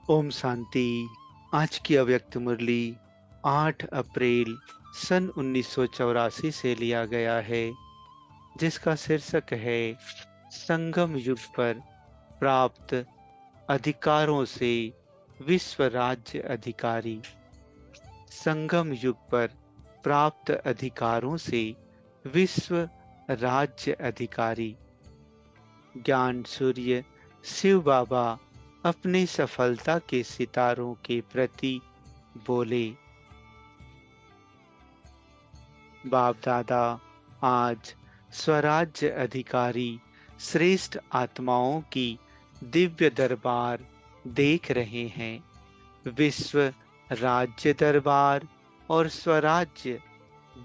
ओम शांति। आज की अव्यक्त मुरली 8 अप्रैल सन 1984 से लिया गया है, जिसका शीर्षक है संगम युग पर प्राप्त अधिकारों से विश्व राज्य अधिकारी। संगम युग पर प्राप्त अधिकारों से विश्व राज्य अधिकारी। ज्ञान सूर्य शिव बाबा अपने सफलता के सितारों के प्रति बोले। बाप दादा आज स्वराज्य अधिकारी श्रेष्ठ आत्माओं की दिव्य दरबार देख रहे हैं। विश्व राज्य दरबार और स्वराज्य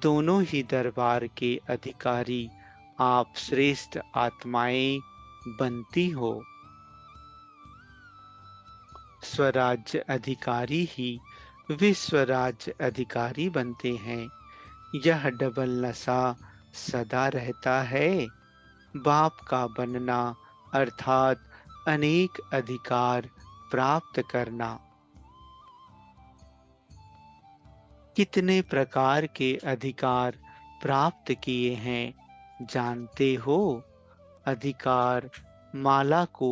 दोनों ही दरबार के अधिकारी आप श्रेष्ठ आत्माएं बनती हो। स्वराज्य अधिकारी ही विश्व राज्य अधिकारी बनते हैं। यह डबल नशा सदा रहता है। बाप का बनना अर्थात अनेक अधिकार प्राप्त करना। कितने प्रकार के अधिकार प्राप्त किए हैं जानते हो? अधिकार माला को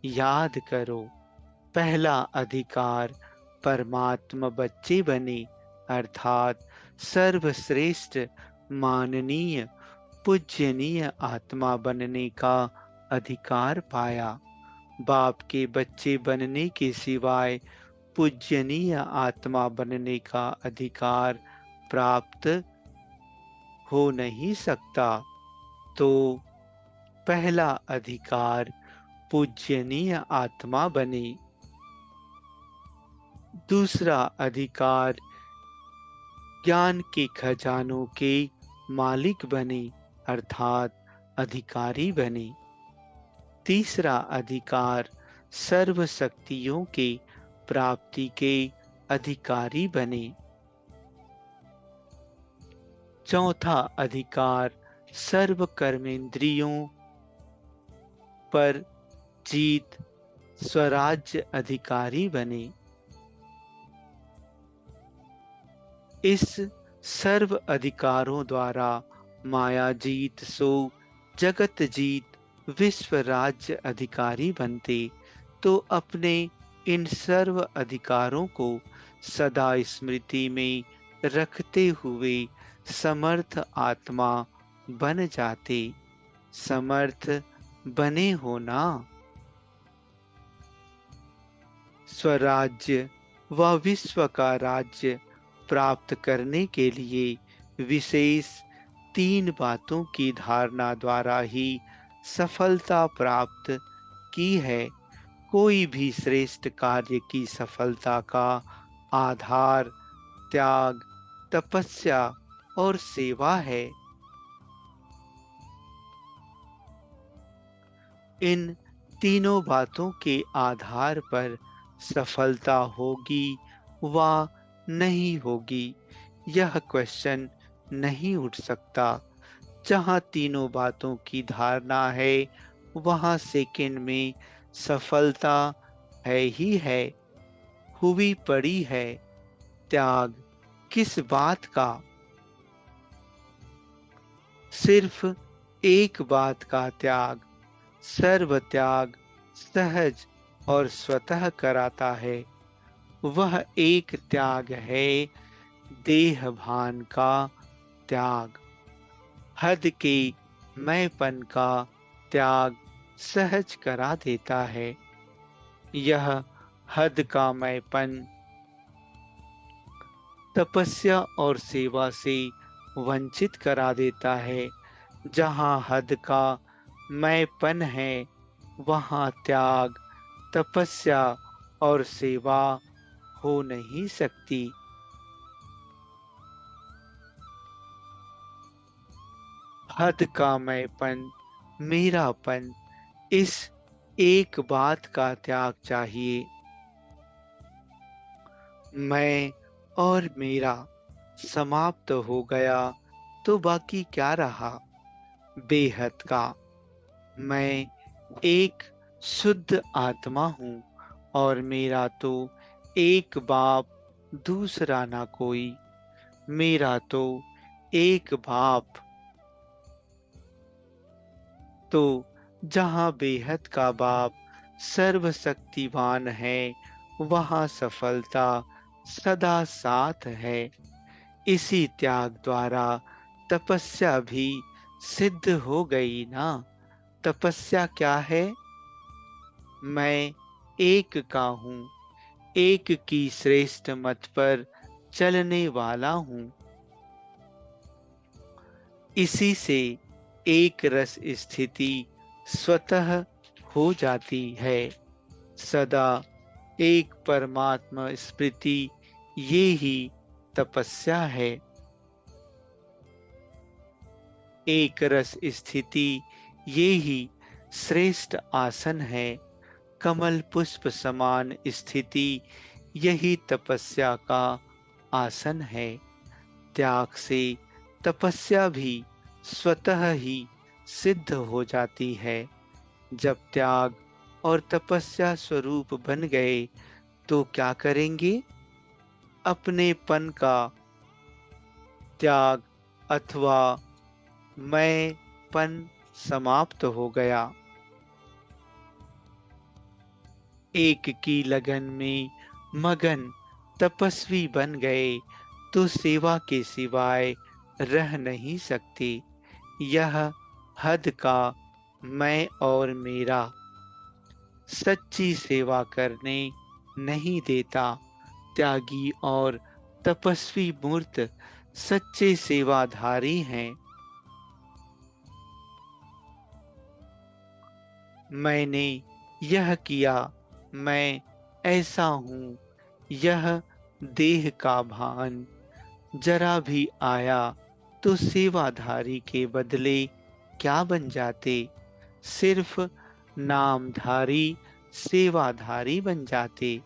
याद करो। पहला अधिकार परमात्मा बच्चे बने अर्थात सर्वश्रेष्ठ माननीय पूज्यनीय आत्मा बनने का अधिकार पाया। बाप के बच्चे बनने के सिवाय पूज्यनीय आत्मा बनने का अधिकार प्राप्त हो नहीं सकता। तो पहला अधिकार पूज्यनीय आत्मा बने। दूसरा अधिकार ज्ञान के खजानों के मालिक बने अर्थात अधिकारी बने। तीसरा अधिकार सर्व शक्तियों के प्राप्ति के अधिकारी बने। चौथा अधिकार सर्व कर्मेंद्रियों पर जीत स्वराज्य अधिकारी बने। इस सर्व अधिकारों द्वारा माया जीत सो जगत जीत विश्व राज्य अधिकारी बनते तो अपने इन सर्व अधिकारों को सदा स्मृति में रखते हुए समर्थ आत्मा बन जाते। समर्थ बने हो ना। स्वराज्य व विश्व का राज्य प्राप्त करने के लिए विशेष 3 बातों की धारणा द्वारा ही सफलता प्राप्त की है। कोई भी श्रेष्ठ कार्य की सफलता का आधार त्याग, तपस्या और सेवा है। इन तीनों बातों के आधार पर सफलता होगी व नहीं होगी, यह क्वेश्चन नहीं उठ सकता। जहाँ तीनों बातों की धारणा है वहाँ सेकंड में सफलता है ही है, हुई पड़ी है। त्याग किस बात का? सिर्फ एक बात का त्याग। सर्व त्याग सहज और स्वतः कराता है। वह एक त्याग है देह भान का त्याग। हद के मैंपन का त्याग सहज करा देता है। यह हद का मैंपन तपस्या और सेवा से वंचित करा देता है। जहाँ हद का मैंपन है वहाँ त्याग, तपस्या और सेवा हो नहीं सकती। हद का मैंपन, मेरापन, इस एक बात का त्याग चाहिए। मैं और मेरा समाप्त हो गया तो बाकी क्या रहा? बेहद का। मैं एक शुद्ध आत्मा हूँ और मेरा तो एक बाप दूसरा ना कोई, मेरा तो एक बाप। तो जहाँ बेहद का बाप सर्वशक्तिवान है, वहाँ सफलता सदा साथ है। इसी त्याग द्वारा तपस्या भी सिद्ध हो गई ना। तपस्या क्या है? मैं एक का हूँ, एक की श्रेष्ठ मत पर चलने वाला हूँ। इसी से एक रस स्थिति स्वतः हो जाती है। सदा एक परमात्मा स्मृति, ये ही तपस्या है। एक रस स्थिति, ये ही श्रेष्ठ आसन है। कमल पुष्प समान स्थिति, यही तपस्या का आसन है। त्याग से तपस्या भी स्वतः ही सिद्ध हो जाती है। जब त्याग और तपस्या स्वरूप बन गए तो क्या करेंगे? अपनेपन का त्याग अथवा मैंपन समाप्त हो गया। एक की लगन में मगन तपस्वी बन गए तो सेवा के सिवाय रह नहीं सकते। यह हद का मैं और मेरा सच्ची सेवा करने नहीं देता। त्यागी और तपस्वी मूर्त सच्चे सेवाधारी हैं। मैंने यह किया, मैं ऐसा हूँ, यह देह का भान जरा भी आया तो सेवाधारी के बदले क्या बन जाते? सिर्फ नामधारी सेवाधारी बन जाते,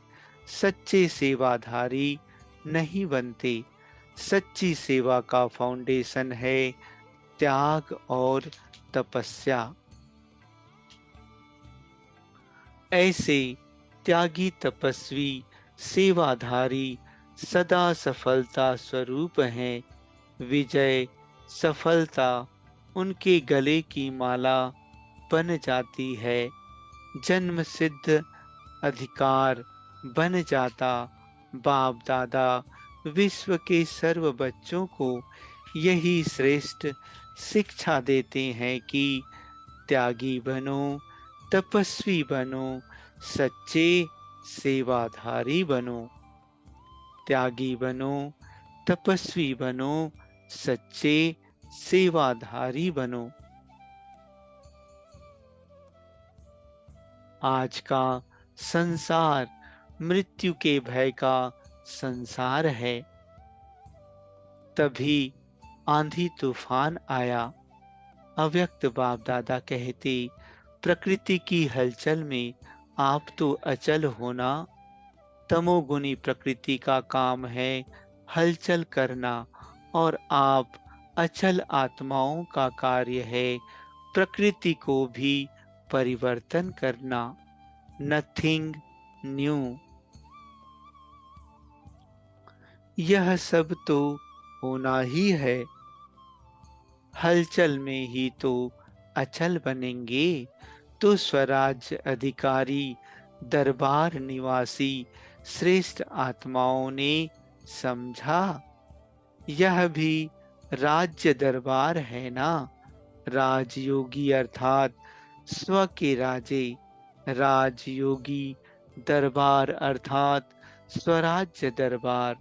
सच्चे सेवाधारी नहीं बनते। सच्ची सेवा का फाउंडेशन है त्याग और तपस्या। ऐसे त्यागी तपस्वी सेवाधारी सदा सफलता स्वरूप हैं। विजय सफलता उनके गले की माला बन जाती है। जन्म सिद्ध अधिकार बन जाता। बाप दादा विश्व के सर्व बच्चों को यही श्रेष्ठ शिक्षा देते हैं कि त्यागी बनो, तपस्वी बनो, सच्चे सेवाधारी बनो। त्यागी बनो, तपस्वी बनो, सच्चे सेवाधारी बनो। आज का संसार मृत्यु के भय का संसार है। तभी आंधी तूफान आया। अव्यक्त बाप दादा कहते, प्रकृति की हलचल में आप तो अचल होना। तमोगुनी प्रकृति का काम है हलचल करना और आप अचल आत्माओं का कार्य है प्रकृति को भी परिवर्तन करना। Nothing new. यह सब तो होना ही है। हलचल में ही तो अचल बनेंगे। तो स्वराज्य अधिकारी दरबार निवासी श्रेष्ठ आत्माओं ने समझा, यह भी राज्य दरबार है ना। राजयोगी अर्थात स्व के राजे, राजयोगी दरबार अर्थात स्वराज्य दरबार।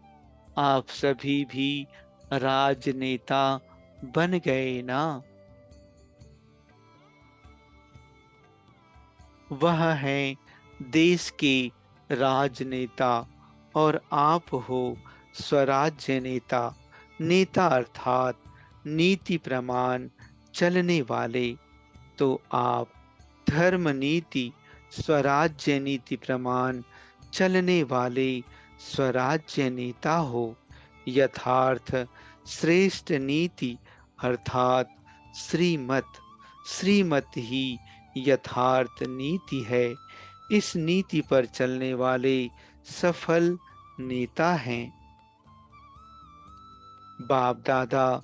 आप सभी भी राजनेता बन गए ना। वह हैं देश के राजनेता और आप हो स्वराज्य नेता। नेता अर्थात नीति प्रमाण चलने वाले। तो आप धर्म नीति स्वराज्य नीति प्रमाण चलने वाले स्वराज्य नेता हो। यथार्थ श्रेष्ठ नीति अर्थात श्रीमत, श्रीमत ही यथार्थ नीति है। इस नीति पर चलने वाले सफल नेता हैं। बाप दादा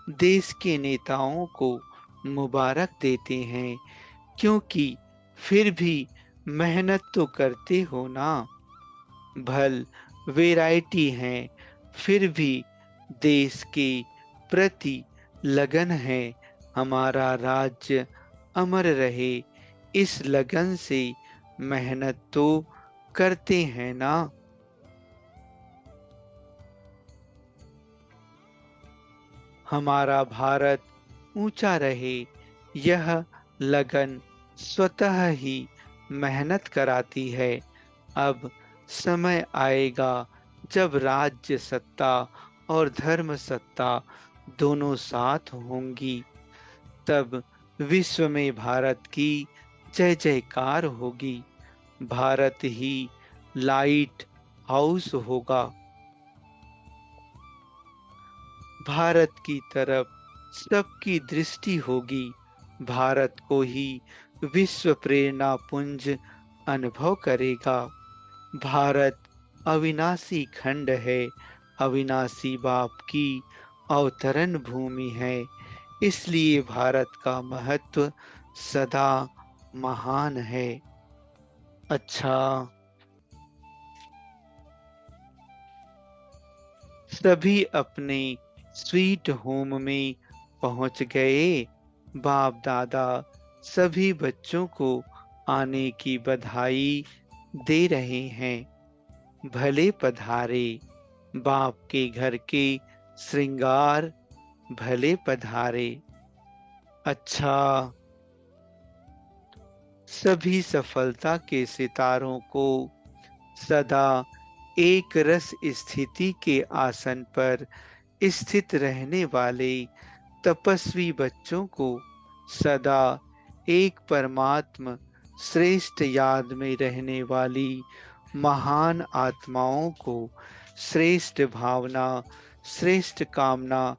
देश के नेताओं को मुबारक देते हैं, क्योंकि फिर भी मेहनत तो करते हो ना। भल वैरायटी हैं, फिर भी देश के प्रति लगन है। हमारा राज्य अमर रहे, इस लगन से मेहनत तो करते हैं ना। हमारा भारत ऊंचा रहे, यह लगन स्वतः ही मेहनत कराती है। अब समय आएगा जब राज्य सत्ता और धर्म सत्ता दोनों साथ होंगी। तब विश्व में भारत की जय जयकार होगी। भारत ही लाइट हाउस होगा। भारत की तरफ सबकी दृष्टि होगी। भारत को ही विश्व प्रेरणा पुंज अनुभव करेगा। भारत अविनाशी खंड है, अविनाशी बाप की अवतरण भूमि है। इसलिए भारत का महत्व सदा महान है। अच्छा, सभी अपने स्वीट होम में पहुंच गए। बाप दादा सभी बच्चों को आने की बधाई दे रहे हैं। भले पधारे बाप के घर के श्रृंगार, भले पधारे। अच्छा, सभी सफलता के सितारों को सदा एक रस स्थिति के आसन पर स्थित रहने वाले तपस्वी बच्चों को सदा एक परमात्म श्रेष्ठ याद में रहने वाली महान आत्माओं को श्रेष्ठ भावना, श्रेष्ठ कामना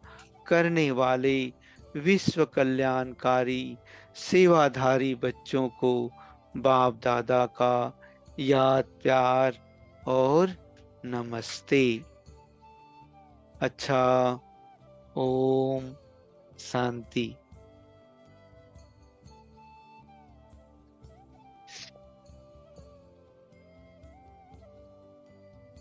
करने वाले विश्व कल्याणकारी सेवाधारी बच्चों को बाप दादा का याद, प्यार और नमस्ते। अच्छा, ओम शांति।